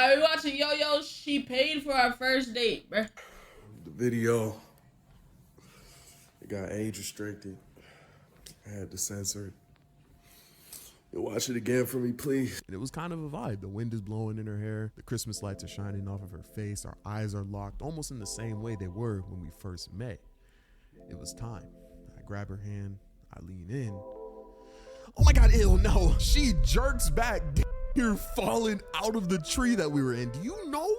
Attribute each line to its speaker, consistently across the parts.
Speaker 1: Alright, we watching Yoyo. She paid for our first date, bruh.
Speaker 2: The video, it got age restricted. I had to censor it. You watch it again for me, please.
Speaker 3: And it was kind of a vibe. The wind is blowing in her hair. The Christmas lights are shining off of her face. Our eyes are locked almost in the same way they were when we first met. It was time. I grab her hand. I lean in. Oh my God, ew, no. She jerks back. You're falling out of the tree that we were in. Do you know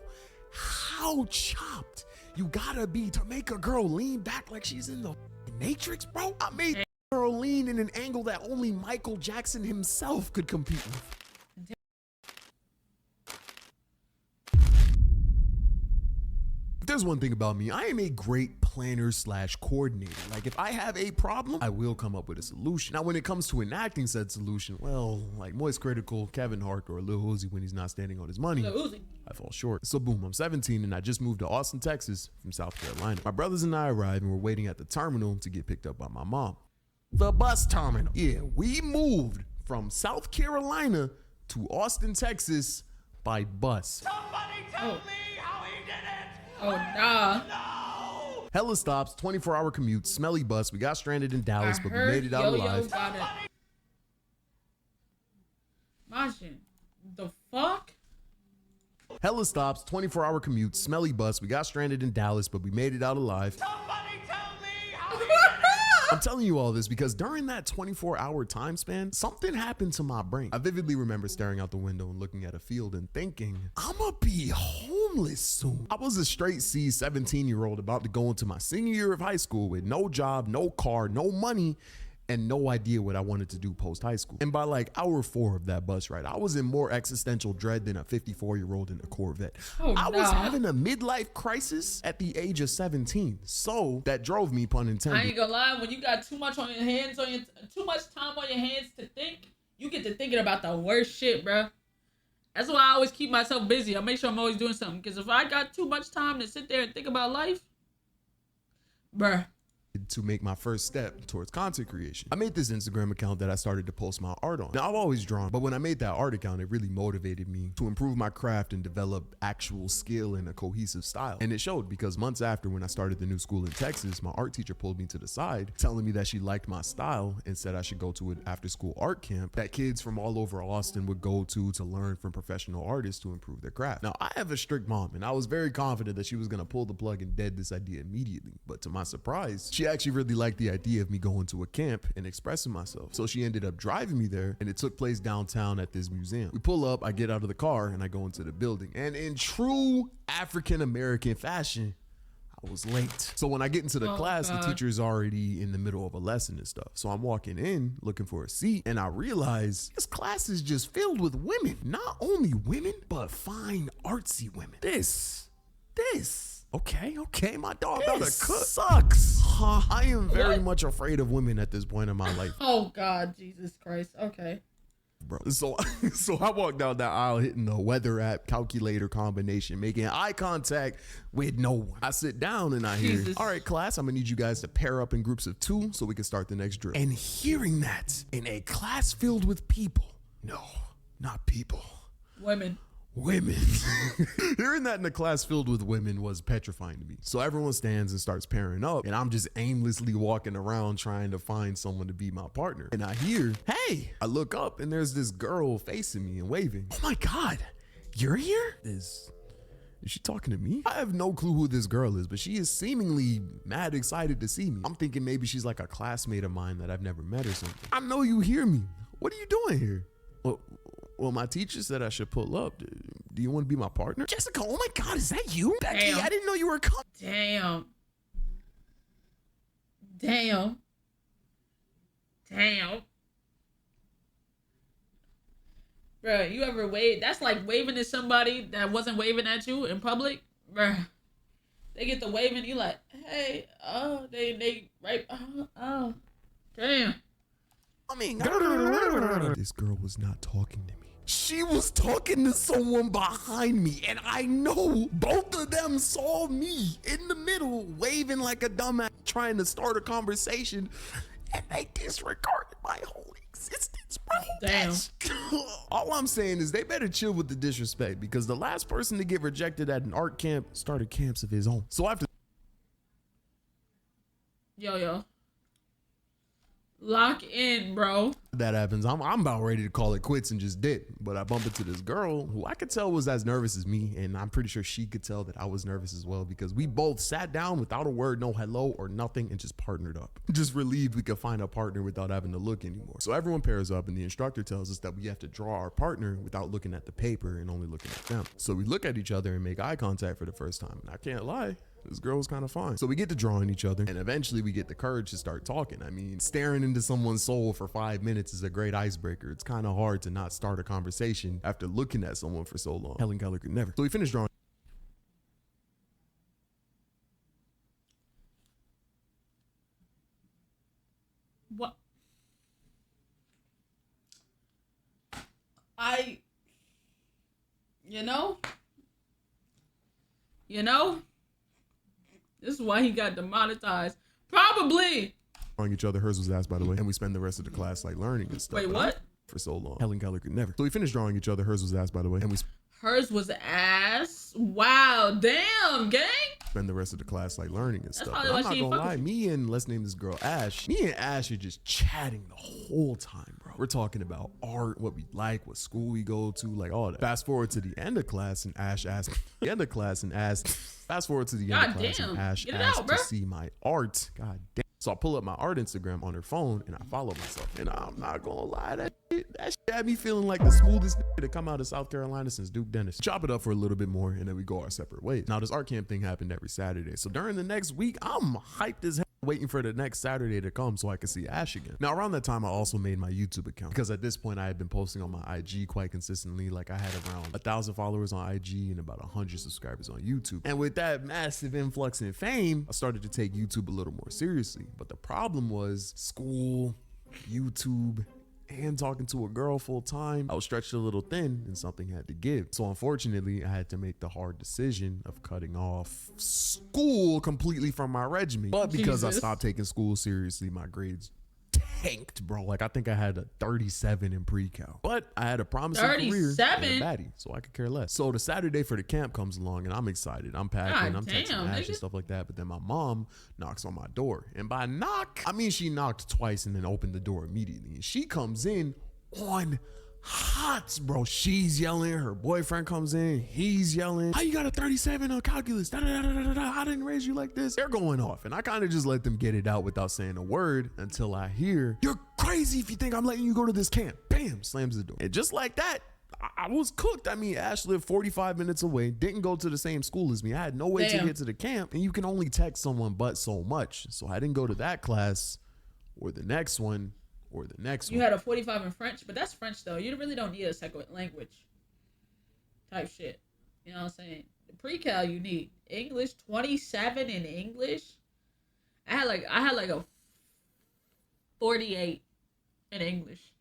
Speaker 3: how chopped you gotta be to make a girl lean back like she's in the Matrix, bro? I made a girl lean in an angle that only Michael Jackson himself could compete with. There's one thing about me, I am a great planner / coordinator. Like if I have a problem, I will come up with a solution. Now when it comes to enacting said solution, well, like Moist Critical, Kevin Hart, or Lil Uzi when he's not standing on his money, I fall short. So boom, I'm 17 and I just moved to Austin, Texas from South Carolina. My brothers and I arrived and we're waiting at the terminal to get picked up by my mom. The bus terminal. Yeah, we moved from South Carolina to Austin, Texas by bus.
Speaker 4: Somebody tell me how he did it!
Speaker 1: Oh, nah.
Speaker 4: No!
Speaker 3: Hella stops, 24-hour commute, smelly bus. We got stranded in Dallas, but we made it out alive.
Speaker 1: Imagine. The fuck?
Speaker 3: Hella stops, 24-hour commute, smelly bus. We got stranded in Dallas, but we made it out alive.
Speaker 4: Somebody tell me how he did it!
Speaker 3: I'm telling you all this because during that 24-hour time span, something happened to my brain. I vividly remember staring out the window and looking at a field and thinking, I'ma be homeless soon. I was a straight C 17-year-old about to go into my senior year of high school with no job, no car, no money, and no idea what I wanted to do post high school. And by like hour 4 of that bus ride, I was in more existential dread than a 54-year-old in a Corvette. I was having a midlife crisis at the age of 17. So that drove me, pun intended.
Speaker 1: I ain't gonna lie, when you got too much on your hands, too much time on your hands to think, you get to thinking about the worst shit, bro. That's why I always keep myself busy. I make sure I'm always doing something. Because if I got too much time to sit there and think about life, bruh.
Speaker 3: To make my first step towards content creation. I made this Instagram account that I started to post my art on. Now I've always drawn, but when I made that art account, it really motivated me to improve my craft and develop actual skill and a cohesive style. And it showed because months after when I started the new school in Texas, my art teacher pulled me to the side, telling me that she liked my style and said I should go to an after school art camp that kids from all over Austin would go to learn from professional artists to improve their craft. Now I have a strict mom and I was very confident that she was gonna pull the plug and dead this idea immediately. But to my surprise, she actually really liked the idea of me going to a camp and expressing myself. So she ended up driving me there and it took place downtown at this museum. We pull up, I get out of the car and I go into the building. And in true African-American fashion, I was late. So when I get into the class, the teacher is already in the middle of a lesson and stuff. So I'm walking in looking for a seat and I realize this class is just filled with women. Not only women, but fine artsy women. This. Okay, my dog about to cook. Sucks. I am very much afraid of women at this point in my life.
Speaker 1: Oh God, Jesus Christ. Okay.
Speaker 3: Bro, so I walk down that aisle hitting the weather app calculator combination, making eye contact with no one. I sit down and I hear, all right, class, I'm gonna need you guys to pair up in groups of 2 so we can start the next drill. And hearing that in a class filled with people, no, not people.
Speaker 1: Women.
Speaker 3: Hearing that in a class filled with women was petrifying to me. So everyone stands and starts pairing up and I'm just aimlessly walking around trying to find someone to be my partner. And I hear, hey, I look up and there's this girl facing me and waving. Oh my God, you're here? Is she talking to me? I have no clue who this girl is, but she is seemingly mad excited to see me. I'm thinking maybe she's like a classmate of mine that I've never met or something. I know you hear me. What are you doing here? Well, my teacher said I should pull up. Do you want to be my partner? Jessica, oh my God, is that you? Becky, I didn't know you were coming.
Speaker 1: Damn. Bro, you ever wave? That's like waving at somebody that wasn't waving at you in public. Bro, they get the waving, you like, hey, they right, damn.
Speaker 3: I mean, this girl was not talking to me. She was talking to someone behind me, and I know both of them saw me in the middle waving like a dumbass trying to start a conversation, and they disregarded my whole existence. Bro,
Speaker 1: Damn.
Speaker 3: all I'm saying is they better chill with the disrespect, because the last person to get rejected at an art camp started camps of his own. So after
Speaker 1: Yo. Lock in, bro.
Speaker 3: that happens, I'm about ready to call it quits and just dip. But I bump into this girl who I could tell was as nervous as me, and I'm pretty sure she could tell that I was nervous as well, because we both sat down without a word, no hello or nothing, and just partnered up. Just relieved we could find a partner without having to look anymore. So everyone pairs up, and the instructor tells us that we have to draw our partner without looking at the paper and only looking at them. So we look at each other and make eye contact for the first time, and I can't lie, this girl was kind of fine. So we get to drawing each other, and eventually we get the courage to start talking. I mean, staring into someone's soul for 5 minutes is a great icebreaker. It's kind of hard to not start a conversation after looking at someone for so long. Helen Keller could never. So we finished drawing.
Speaker 1: What? You know? This is why he got demonetized. Probably.
Speaker 3: Drawing each other. Hers was ass, by the way. And we spend the rest of the class like learning and stuff.
Speaker 1: Wait, what?
Speaker 3: For so long. Helen Keller could never. So we finished drawing each other. Hers was ass, by the way. And we
Speaker 1: Hers was ass. Wow. Damn, gang.
Speaker 3: spend the rest of the class like learning and stuff.
Speaker 1: probably
Speaker 3: But I'm
Speaker 1: why
Speaker 3: not
Speaker 1: she
Speaker 3: gonna
Speaker 1: ain't fuck
Speaker 3: lie,
Speaker 1: with
Speaker 3: me and let's name this girl Ash. Me and Ash are just chatting the whole time, bro. We're talking about art, what we like, what school we go to, like all that. Fast forward to the end of class and Ash asked the end of class and asked fast forward to the end of class and Ash
Speaker 1: Get it
Speaker 3: asked
Speaker 1: out,
Speaker 3: to
Speaker 1: bruh.
Speaker 3: see my art. God damn. So I pull up my art Instagram on her phone and I follow myself. And I'm not gonna lie, that shit had me feeling like the smoothest nigga to come out of South Carolina since Duke Dennis. Chop it up for a little bit more and then we go our separate ways. Now this art camp thing happened every Saturday. So during the next week, I'm hyped as hell waiting for the next Saturday to come so I can see Ash again. Now around that time, I also made my YouTube account because at this point I had been posting on my IG quite consistently. Like I had around 1,000 followers on IG and about 100 subscribers on YouTube. And with that massive influx in fame, I started to take YouTube a little more seriously. But the problem was school, YouTube, and talking to a girl full time. I was stretched a little thin and something had to give. So unfortunately, I had to make the hard decision of cutting off school completely from my regimen. But because I stopped taking school seriously, my grades tanked, bro. Like I think I had a 37 in pre-cal. But I had a promising career and a baddie, so I could care less. So the Saturday for the camp comes along and I'm excited. I'm packing, I'm texting Ash and stuff like that. But then my mom knocks on my door. And by knock, I mean she knocked twice and then opened the door immediately. And she comes in on hot, bro. She's yelling. Her boyfriend comes in. He's yelling. How you got a 37 on calculus? Da, da, da, da, da, da. I didn't raise you like this. They're going off. And I kind of just let them get it out without saying a word until I hear, you're crazy if you think I'm letting you go to this camp. Bam, slams the door. And just like that, I was cooked. I mean, Ash lived 45 minutes away, didn't go to the same school as me. I had no way to get to the camp. And you can only text someone but so much. So I didn't go to that class or the next one. Or the next one.
Speaker 1: You had a 45 in French, but that's French though. You really don't need a second language type shit. You know what I'm saying? The pre-cal you need English, 27 in English. I had like a 48 in English,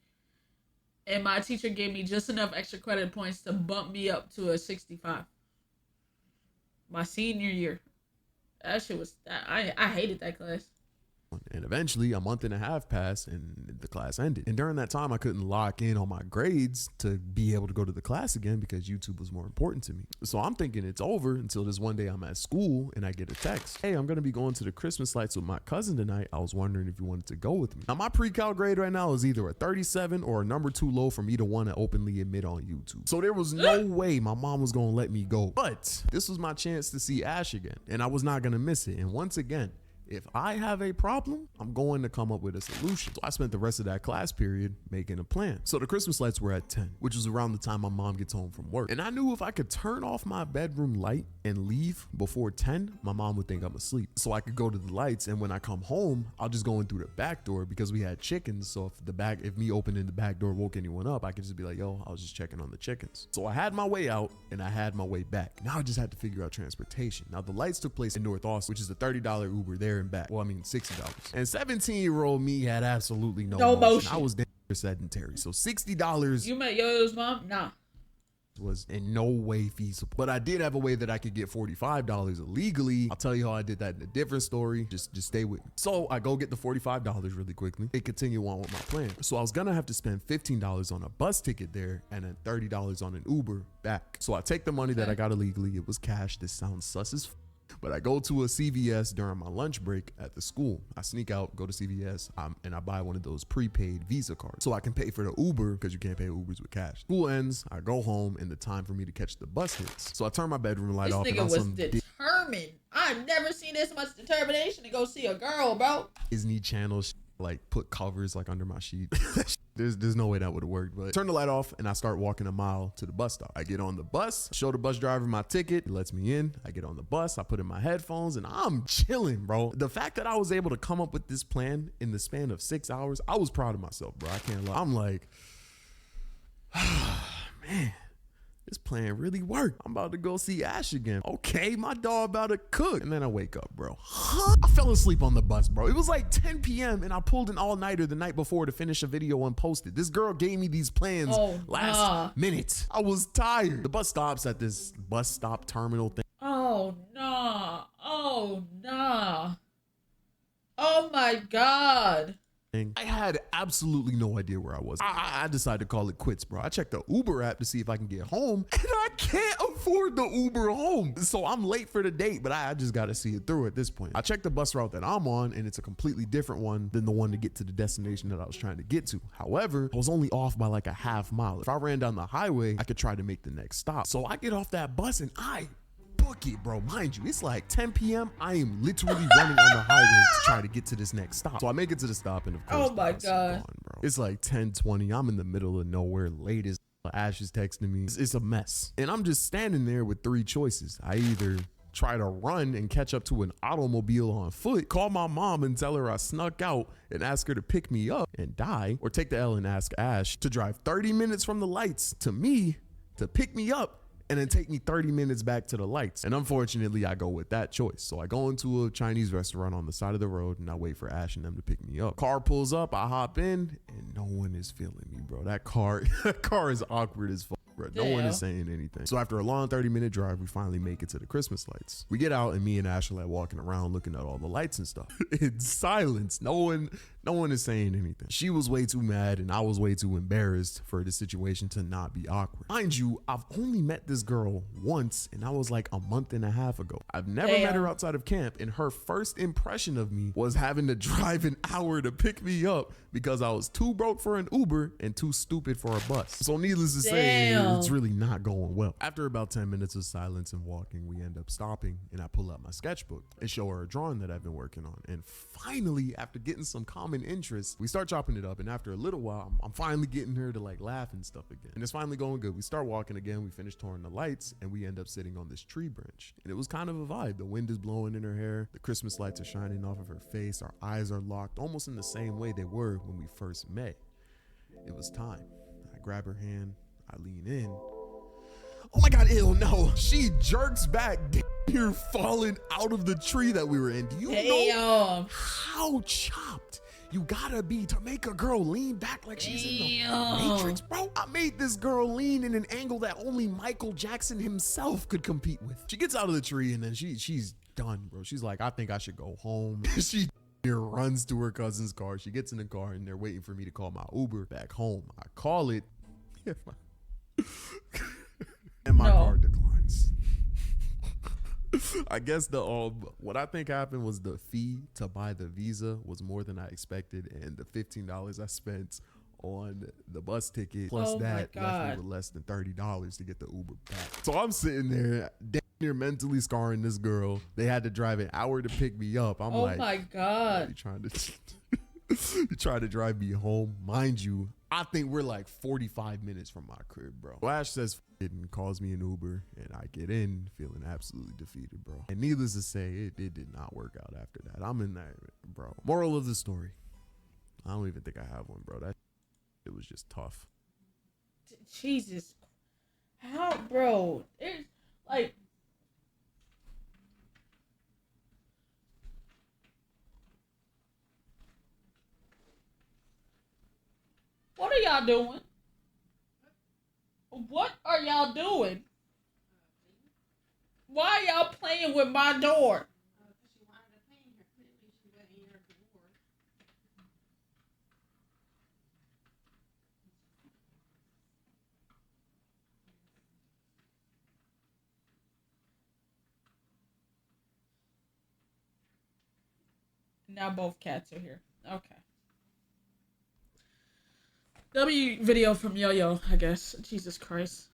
Speaker 1: and my teacher gave me just enough extra credit points to bump me up to a 65. My senior year, that shit was I hated that class.
Speaker 3: And eventually a month and a half passed and the class ended. And during that time, I couldn't lock in on my grades to be able to go to the class again because YouTube was more important to me. So I'm thinking it's over until this one day I'm at school and I get a text. Hey, I'm going to be going to the Christmas lights with my cousin tonight. I was wondering if you wanted to go with me. Now my pre-cal grade right now is either a 37 or a number too low for me to want to openly admit on YouTube. So there was no way my mom was going to let me go. But this was my chance to see Ash again and I was not going to miss it. And once again, if I have a problem, I'm going to come up with a solution. So I spent the rest of that class period making a plan. So the Christmas lights were at 10, which was around the time my mom gets home from work. And I knew if I could turn off my bedroom light and leave before 10, my mom would think I'm asleep. So I could go to the lights, and when I come home, I'll just go in through the back door because we had chickens. So if me opening the back door woke anyone up, I could just be like, yo, I was just checking on the chickens. So I had my way out and I had my way back. Now I just had to figure out transportation. Now the lights took place in North Austin, which is a $30 Uber there and back. Well, I mean, $60. And 17-year-old me had absolutely no motion. I was damn sedentary. So $60.
Speaker 1: You met Yoyo's mom? Nah.
Speaker 3: was in no way feasible. But I did have a way that I could get $45 illegally. I'll tell you how I did that in a different story. Just stay with me. So I go get the $45 really quickly and continue on with my plan. So I was gonna have to spend $15 on a bus ticket there and then $30 on an Uber back. So I take the money that I got illegally. It was cash. This sounds sus as but I go to a CVS during my lunch break at the school. I sneak out, go to CVS, and I buy one of those prepaid Visa cards so I can pay for the Uber because you can't pay Ubers with cash. School ends, I go home, and the time for me to catch the bus hits. So I turn my bedroom light off.
Speaker 1: This nigga was determined. I've never seen this much determination to go see a girl, bro.
Speaker 3: Disney Channel like put covers like under my sheet. There's no way that would have worked, but turn the light off and I start walking a mile to the bus stop. I get on the bus, show the bus driver my ticket, he lets me in. I get on the bus, I put in my headphones and I'm chilling, bro. The fact that I was able to come up with this plan in the span of 6 hours, I was proud of myself, bro. I can't lie. I'm like, man, this plan really worked. I'm about to go see Ash again. Okay, my dog about to cook. And then I wake up, bro. Huh? I fell asleep on the bus, bro. It was like 10 p.m. and I pulled an all-nighter the night before to finish a video and post it. This girl gave me these plans last minute. I was tired. The bus stops at this bus stop terminal thing.
Speaker 1: Oh, no. Oh, no. Oh, my God.
Speaker 3: I had absolutely no idea where I was. I decided to call it quits, bro. I checked the Uber app to see if I can get home, and I can't afford the Uber home. So I'm late for the date, but I just got to see it through at this point. I checked the bus route that I'm on, and it's a completely different one than the one to get to the destination that I was trying to get to. However, I was only off by like a half mile. If I ran down the highway, I could try to make the next stop. So I get off that bus, and I book it, bro. Mind you, it's like 10 p.m. I am literally running on the highway to try to get to this next stop. So I make it to the stop, and of course,
Speaker 1: oh my God,
Speaker 3: gone, bro. It's like 10:20. I'm in the middle of nowhere, late as Ash is texting me. It's a mess, and I'm just standing there with three choices. I either try to run and catch up to an automobile on foot, call my mom and tell her I snuck out and ask her to pick me up and die, or take the L and ask Ash to drive 30 minutes from the lights to me to pick me up and then take me 30 minutes back to the lights. And unfortunately, I go with that choice. So I go into a Chinese restaurant on the side of the road and I wait for Ash and them to pick me up. Car pulls up, I hop in, and no one is feeling me, bro. That car is awkward as fuck, bro. No one is saying anything. So after a long 30-minute drive, we finally make it to the Christmas lights. We get out and me and Ash are like walking around looking at all the lights and stuff. In silence, no one is saying anything. She was way too mad and I was way too embarrassed for the situation to not be awkward. Mind you, I've only met this girl once and that was like a month and a half ago. I've never met her outside of camp, and her first impression of me was having to drive an hour to pick me up because I was too broke for an Uber and too stupid for a bus. So needless to say, it's really not going well. After about 10 minutes of silence and walking, we end up stopping and I pull out my sketchbook and show her a drawing that I've been working on. And finally, after getting some common interest, we start chopping it up, and after a little while, I'm finally getting her to like laugh and stuff again. And it's finally going good. We start walking again, we finish touring the lights, and we end up sitting on this tree branch. And it was kind of a vibe. The wind is blowing in her hair, the Christmas lights are shining off of her face, our eyes are locked, almost in the same way they were when we first met. It was time. I grab her hand, I lean in. Oh my God, ew, no. She jerks back, here falling out of the tree that we were in. Do you know how chopped you gotta be to make a girl lean back like she's in the Matrix, bro? I made this girl lean in an angle that only Michael Jackson himself could compete with. She gets out of the tree and then she's done, bro. She's like, I think I should go home. She runs to her cousin's car. She gets in the car and they're waiting for me to call my Uber back home. I call it and my car declines. I guess what I think happened was the fee to buy the Visa was more than I expected, and the $15 I spent on the bus ticket plus that left me with less than $30 to get the Uber back. So I'm sitting there damn near mentally scarring this girl. They had to drive an hour to pick me up. I'm like,
Speaker 1: oh my God,
Speaker 3: you trying to drive me home? Mind you, I think we're like 45 minutes from my crib, bro. Ash says it and calls me an Uber, and I get in feeling absolutely defeated, bro. And needless to say, it did not work out after that. I'm in that, bro. Moral of the story, I don't even think I have one, bro. It was just tough.
Speaker 1: Jesus, how, bro? It's like, what are y'all doing? What are y'all doing? Why y'all playing with my door? Now both cats are here. Okay. W video from Yoyo, I guess. Jesus Christ.